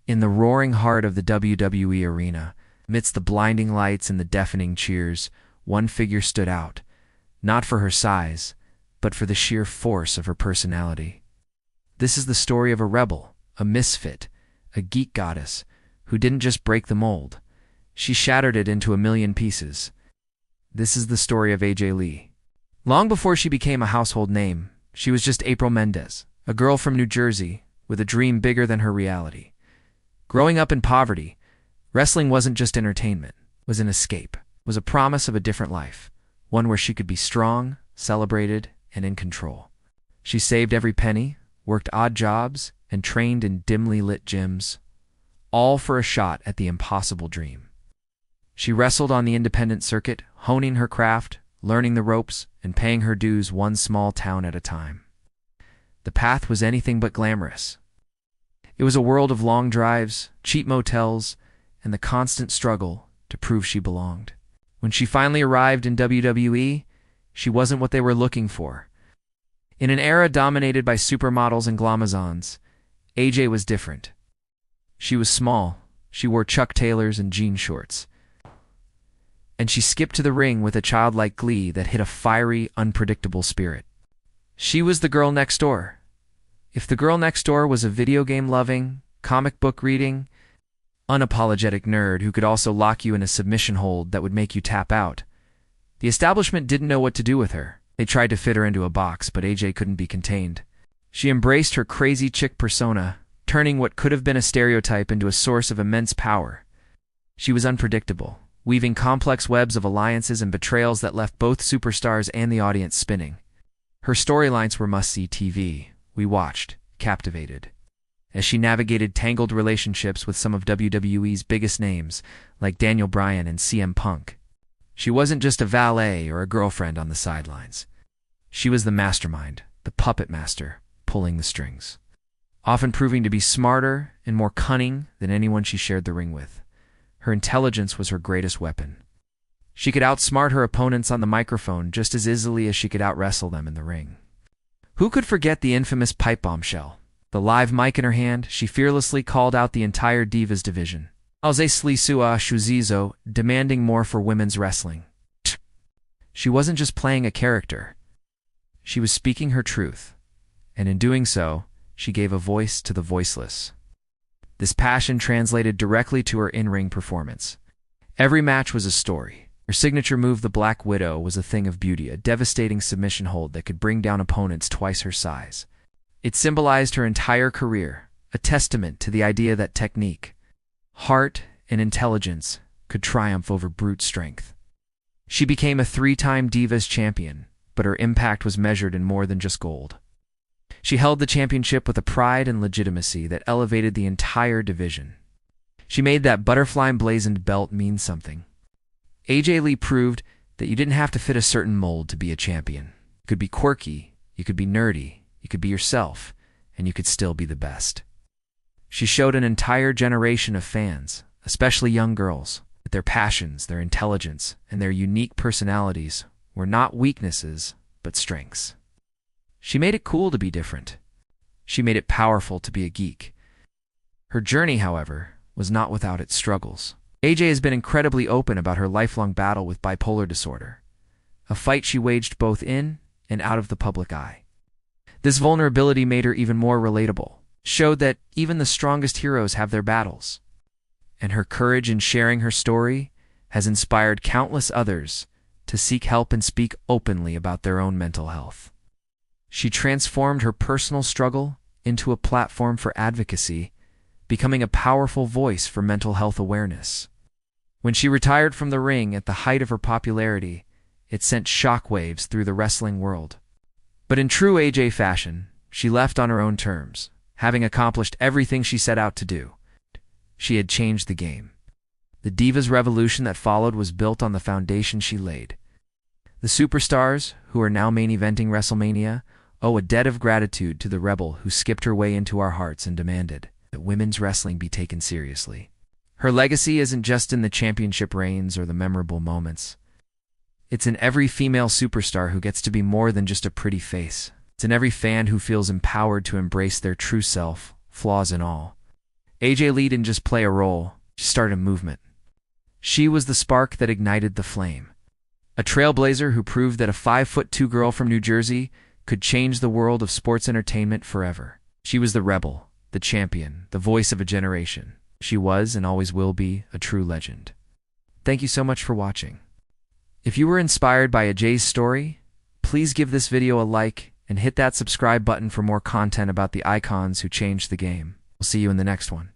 In the roaring heart of the WWE arena, amidst the blinding lights and the deafening cheers, one figure stood out, not for her size, but for the sheer force of her personality. This is the story of a rebel, a misfit, a geek goddess, who didn't just break the mold. She shattered it into a million pieces. This is the story of AJ Lee. Long before she became a household name, she was just April Mendez, a girl from New Jersey with a dream bigger than her reality. Growing up in poverty, wrestling wasn't just entertainment, it was an escape, it was a promise of a different life, one where she could be strong, celebrated, and in control. She saved every penny, worked odd jobs, and trained in dimly lit gyms, all for a shot at the impossible dream. She wrestled on the independent circuit, honing her craft, learning the ropes, and paying her dues one small town at a time. The path was anything but glamorous. It was a world of long drives, cheap motels, and the constant struggle to prove she belonged. When she finally arrived in WWE, she wasn't what they were looking for. In an era dominated by supermodels and glamazons, AJ was different. She was small, she wore Chuck Taylors and jean shorts, and she skipped to the ring with a childlike glee that hid a fiery, unpredictable spirit. She was the girl next door. If the girl next door was a video game-loving, comic book reading, unapologetic nerd who could also lock you in a submission hold that would make you tap out, the establishment didn't know what to do with her. They tried to fit her into a box, but AJ couldn't be contained. She embraced her crazy chick persona, turning what could have been a stereotype into a source of immense power. She was unpredictable, weaving complex webs of alliances and betrayals that left both superstars and the audience spinning. Her storylines were must-see TV. We watched, captivated, as she navigated tangled relationships with some of WWE's biggest names, like Daniel Bryan and CM Punk. She wasn't just a valet or a girlfriend on the sidelines. She was the mastermind, the puppet master, pulling the strings, often proving to be smarter and more cunning than anyone she shared the ring with. Her intelligence was her greatest weapon. She could outsmart her opponents on the microphone just as easily as she could out-wrestle them in the ring. Who could forget the infamous pipe bombshell? The live mic in her hand, she fearlessly called out the entire Divas division. Demanding more for women's wrestling. She wasn't just playing a character. She was speaking her truth, and in doing so, she gave a voice to the voiceless. This passion translated directly to her in-ring performance. Every match was a story. Her signature move, the Black Widow, was a thing of beauty, a devastating submission hold that could bring down opponents twice her size. It symbolized her entire career, a testament to the idea that technique, heart, and intelligence could triumph over brute strength. She became a 3-time Divas champion, but her impact was measured in more than just gold. She held the championship with a pride and legitimacy that elevated the entire division. She made that butterfly emblazoned belt mean something. AJ Lee proved that you didn't have to fit a certain mold to be a champion. You could be quirky, you could be nerdy, you could be yourself, and you could still be the best. She showed an entire generation of fans, especially young girls, that their passions, their intelligence, and their unique personalities were not weaknesses, but strengths. She made it cool to be different. She made it powerful to be a geek. Her journey, however, was not without its struggles. AJ has been incredibly open about her lifelong battle with bipolar disorder, a fight she waged both in and out of the public eye. This vulnerability made her even more relatable, showed that even the strongest heroes have their battles. And her courage in sharing her story has inspired countless others to seek help and speak openly about their own mental health. She transformed her personal struggle into a platform for advocacy, becoming a powerful voice for mental health awareness. When she retired from the ring at the height of her popularity, it sent shockwaves through the wrestling world. But in true AJ fashion, she left on her own terms, having accomplished everything she set out to do. She had changed the game. The Divas revolution that followed was built on the foundation she laid. The superstars, who are now main eventing WrestleMania, owe a debt of gratitude to the rebel who skipped her way into our hearts and demanded that women's wrestling be taken seriously. Her legacy isn't just in the championship reigns or the memorable moments. It's in every female superstar who gets to be more than just a pretty face. It's in every fan who feels empowered to embrace their true self, flaws and all. AJ Lee didn't just play a role, she started a movement. She was the spark that ignited the flame. A trailblazer who proved that a 5'2" girl from New Jersey could change the world of sports entertainment forever. She was the rebel, the champion, the voice of a generation. She was, and always will be, a true legend. Thank you so much for watching. If you were inspired by AJ's story, please give this video a like and hit that subscribe button for more content about the icons who changed the game. We'll see you in the next one.